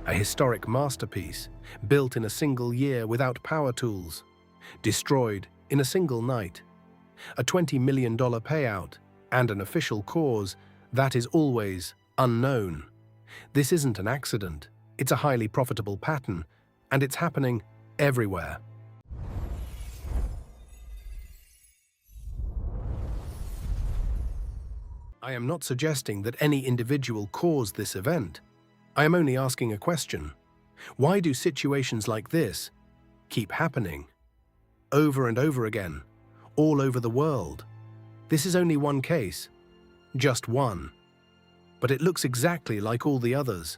A historic masterpiece, built in a single year without power tools, destroyed in a single night. A $20 million payout and an official cause that is always unknown. This isn't an accident, it's a highly profitable pattern, and it's happening everywhere. I am not suggesting that any individual caused this event. I am only asking a question. Why do situations like this keep happening? Over and over again, all over the world. This is only one case, just one. But it looks exactly like all the others.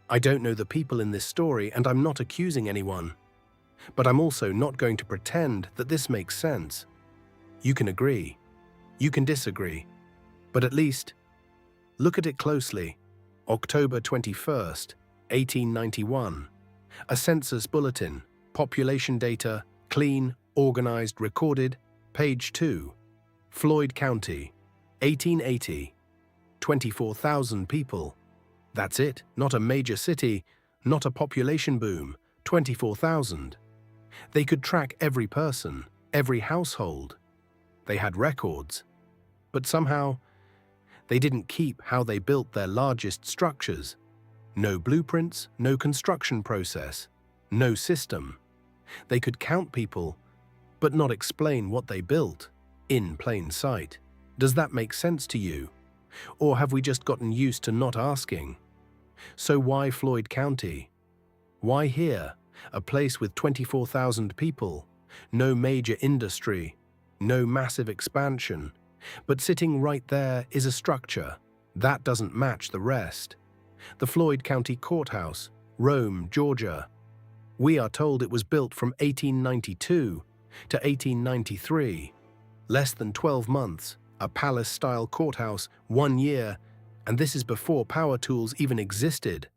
I don't know the people in this story, and I'm not accusing anyone. But I'm also not going to pretend that this makes sense. You can agree, you can disagree, but at least look at it closely. October 21st, 1891. A census bulletin, population data, clean, organized, recorded, page 2. Floyd County, 1880. 24,000 people. That's it, not a major city, not a population boom, 24,000. They could track every person, every household. They had records. But somehow, they didn't keep how they built their largest structures. No blueprints, no construction process, no system. They could count people, but not explain what they built, in plain sight. Does that make sense to you? Or have we just gotten used to not asking? So why Floyd County? Why here, a place with 24,000 people, no major industry, no massive expansion, but sitting right there is a structure that doesn't match the rest? The Floyd County Courthouse, Rome, Georgia. We are told it was built from 1892 to 1893. Less than 12 months, a palace-style courthouse, 1 year, and this is before power tools even existed.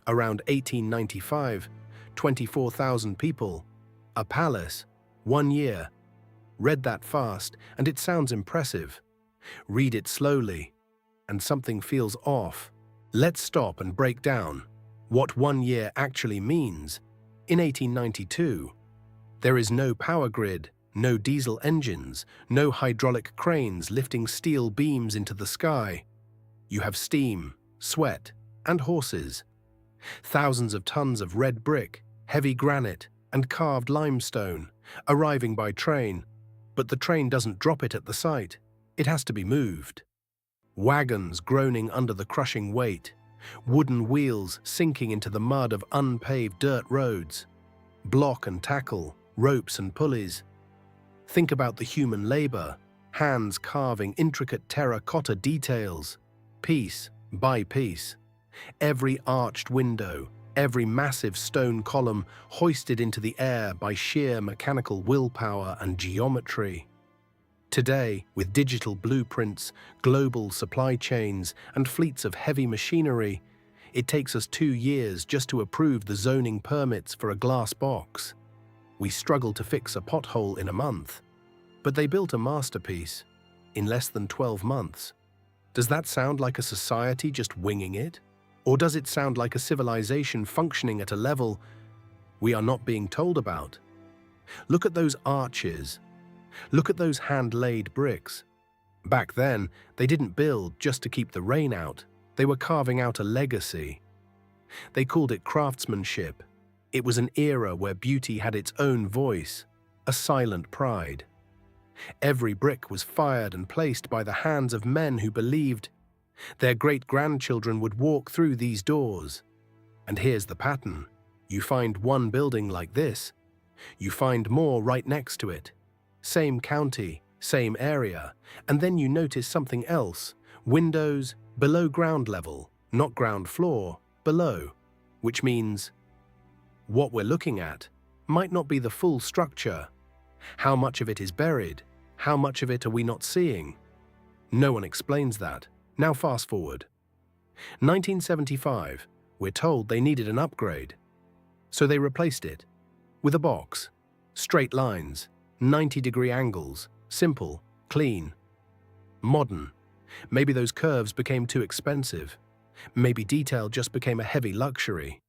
Around 1895, 24,000 people. A palace, 1 year. Read that fast, and it sounds impressive. Read it slowly, and something feels off. Let's stop and break down what 1 year actually means. In 1892, there is no power grid, no diesel engines, no hydraulic cranes lifting steel beams into the sky. You have steam, sweat, and horses. Thousands of tons of red brick, heavy granite, and carved limestone, arriving by train. But the train doesn't drop it at the site. It has to be moved. Wagons groaning under the crushing weight, wooden wheels sinking into the mud of unpaved dirt roads, block and tackle, ropes and pulleys. Think about the human labor, hands carving intricate terracotta details, piece by piece. Every arched window, every massive stone column hoisted into the air by sheer mechanical willpower and geometry. Today, with digital blueprints, global supply chains, and fleets of heavy machinery, it takes us 2 years just to approve the zoning permits for a glass box. We struggle to fix a pothole in a month. But they built a masterpiece in less than 12 months. Does that sound like a society just winging it? Or does it sound like a civilization functioning at a level we are not being told about? Look at those arches. Look at those hand-laid bricks. Back then, they didn't build just to keep the rain out. They were carving out a legacy. They called it craftsmanship. It was an era where beauty had its own voice, a silent pride. Every brick was fired and placed by the hands of men who believed their great-grandchildren would walk through these doors. And here's the pattern. You find one building like this. You find more right next to it. Same county, same area. And then you notice something else. Windows below ground level, not ground floor, below. Which means what we're looking at might not be the full structure. How much of it is buried? How much of it are we not seeing? No one explains that. Now fast forward. 1975, we're told they needed an upgrade. So they replaced it with a box. Straight lines, 90-degree angles, simple, clean, modern. Maybe those curves became too expensive. Maybe detail just became a heavy luxury.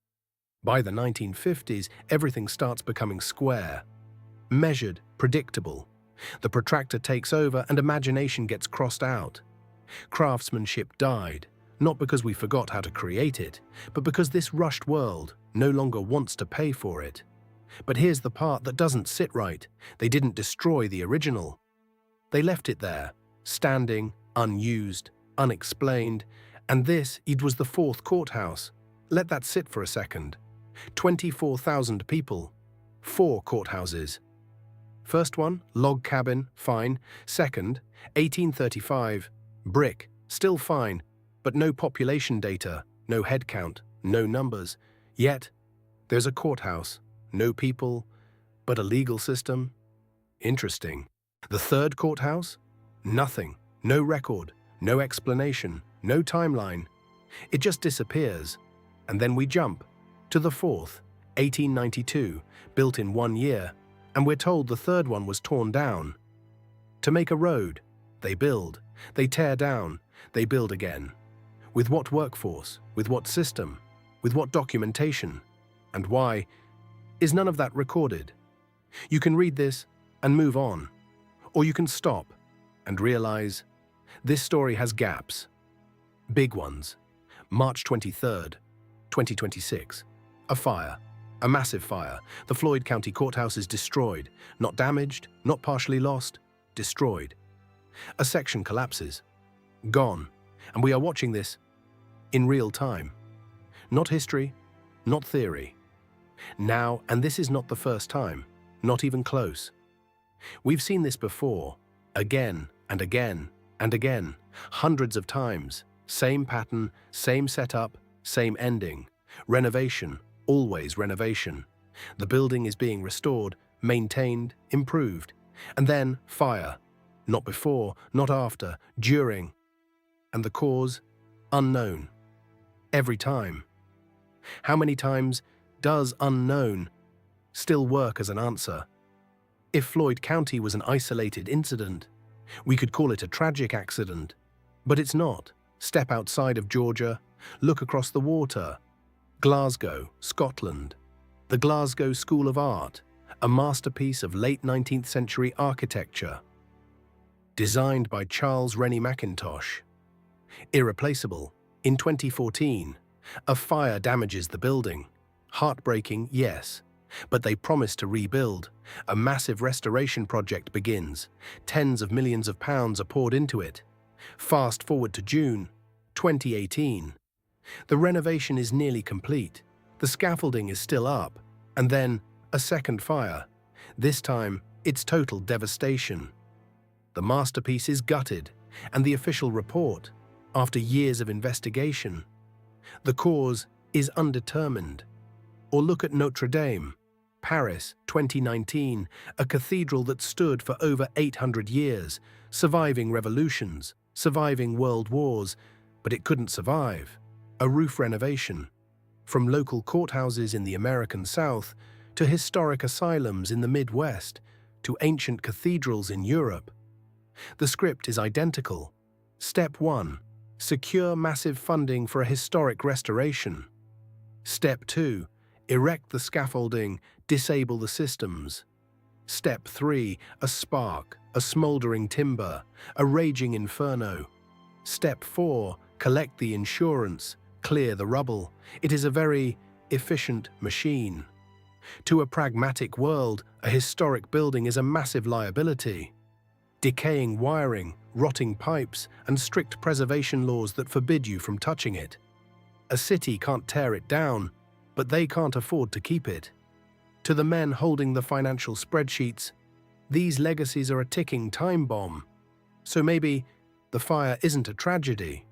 By the 1950s, everything starts becoming square, measured, predictable. The protractor takes over and imagination gets crossed out. Craftsmanship died, not because we forgot how to create it, but because this rushed world no longer wants to pay for it. But here's the part that doesn't sit right. They didn't destroy the original. They left it there, standing, unused, unexplained, and it was the fourth courthouse. Let that sit for a second. 24,000 people, 4 courthouses. First one, log cabin, fine. Second, 1835, brick, still fine, but no population data, no head count, no numbers. Yet, there's a courthouse, no people, but a legal system. Interesting. The third courthouse? Nothing, no record, no explanation, no timeline. It just disappears. And then we jump to the fourth, 1892, built in 1 year, and we're told the third one was torn down. To make a road, they build, they tear down, they build again. With what workforce, with what system, with what documentation, and why? Is none of that recorded? You can read this and move on, or you can stop and realize this story has gaps. Big ones. March 23rd, 2026. A fire. A massive fire. The Floyd County Courthouse is destroyed. Not damaged, not partially lost, destroyed. A section collapses. Gone. And we are watching this in real time. Not history, not theory. Now, and this is not the first time, not even close. We've seen this before, again and again and again, hundreds of times. Same pattern, same setup, same ending. Renovation, always renovation. The building is being restored, maintained, improved. And then fire. Not before, not after, during. And the cause? Unknown. Every time. How many times does unknown still work as an answer? If Floyd County was an isolated incident, we could call it a tragic accident. But it's not. Step outside of Georgia, look across the water. Glasgow, Scotland. The Glasgow School of Art, a masterpiece of late 19th century architecture. Designed by Charles Rennie Mackintosh. Irreplaceable. In 2014, a fire damages the building. Heartbreaking, yes. But they promise to rebuild. A massive restoration project begins. Tens of millions of pounds are poured into it. Fast forward to June 2018. The renovation is nearly complete. The scaffolding is still up. And then, a second fire. This time, it's total devastation. The masterpiece is gutted, and the official report, after years of investigation, the cause is undetermined. Or look at Notre Dame, Paris, 2019, a cathedral that stood for over 800 years, surviving revolutions, surviving world wars, but it couldn't survive. A roof renovation. From local courthouses in the American South to historic asylums in the Midwest to ancient cathedrals in Europe. The script is identical. Step 1. Secure massive funding for a historic restoration. Step 2. Erect the scaffolding, disable the systems. Step 3. A spark, a smoldering timber, a raging inferno. Step 4. Collect the insurance, clear the rubble. It is a very efficient machine. To a pragmatic world, a historic building is a massive liability. Decaying wiring, rotting pipes, and strict preservation laws that forbid you from touching it. A city can't tear it down, but they can't afford to keep it. To the men holding the financial spreadsheets, these legacies are a ticking time bomb. So maybe the fire isn't a tragedy.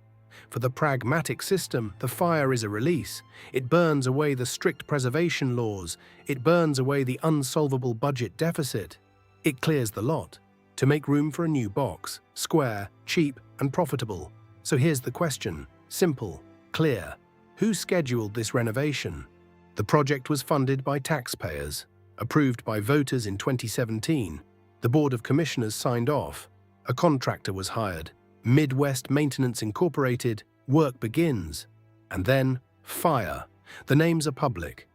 For the pragmatic system, the fire is a release. It burns away the strict preservation laws. It burns away the unsolvable budget deficit. It clears the lot to make room for a new box, square, cheap, and profitable. So here's the question, simple, clear. Who scheduled this renovation? The project was funded by taxpayers, approved by voters in 2017. The Board of Commissioners signed off. A contractor was hired. Midwest Maintenance Incorporated, work begins. And then, fire. The names are public.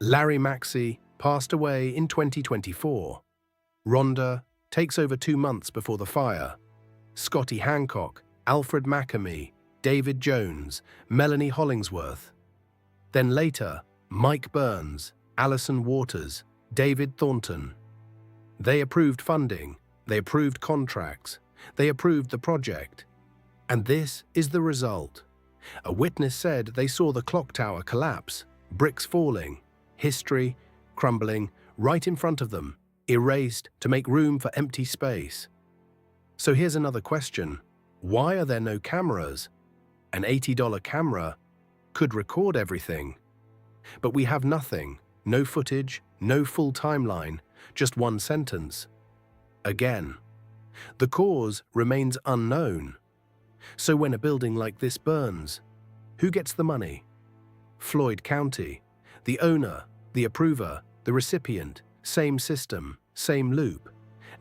Larry Maxey passed away in 2024. Rhonda takes over 2 months before the fire. Scotty Hancock, Alfred McAmey, David Jones, Melanie Hollingsworth. Then later, Mike Burns, Alison Waters, David Thornton. They approved funding, they approved contracts, they approved the project. And this is the result. A witness said they saw the clock tower collapse, bricks falling, history crumbling right in front of them, erased to make room for empty space. So here's another question. Why are there no cameras? An $80 camera could record everything. But we have nothing, no footage, no full timeline, just one sentence. Again, the cause remains unknown. So when a building like this burns, who gets the money? Floyd County, the owner, the approver, the recipient, same system, same loop.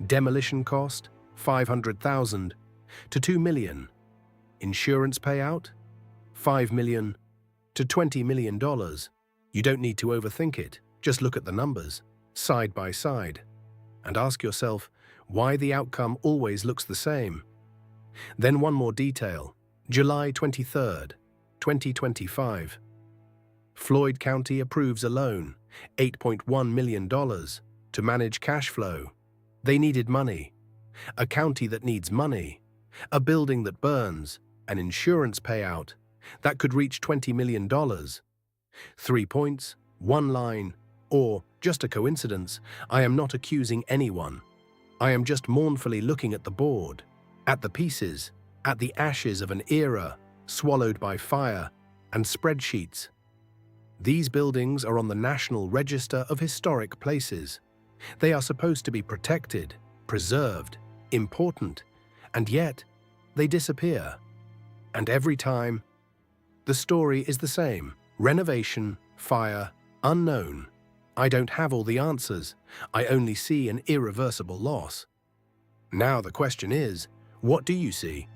Demolition cost, $500,000 to $2 million. Insurance payout, $5 million to $20 million. You don't need to overthink it. Just look at the numbers, side by side, and ask yourself why the outcome always looks the same. Then one more detail. July 23rd, 2025. Floyd County approves a loan, $8.1 million, to manage cash flow. They needed money. A county that needs money. A building that burns. An insurance payout that could reach $20 million. 3 points, 1 line, or just a coincidence. I am not accusing anyone. I am just mournfully looking at the board, at the pieces, at the ashes of an era swallowed by fire, and spreadsheets. These buildings are on the National Register of Historic Places. They are supposed to be protected, preserved, important, and yet they disappear. And every time, the story is the same. Renovation, fire, unknown. I don't have all the answers. I only see an irreversible loss. Now the question is, what do you see?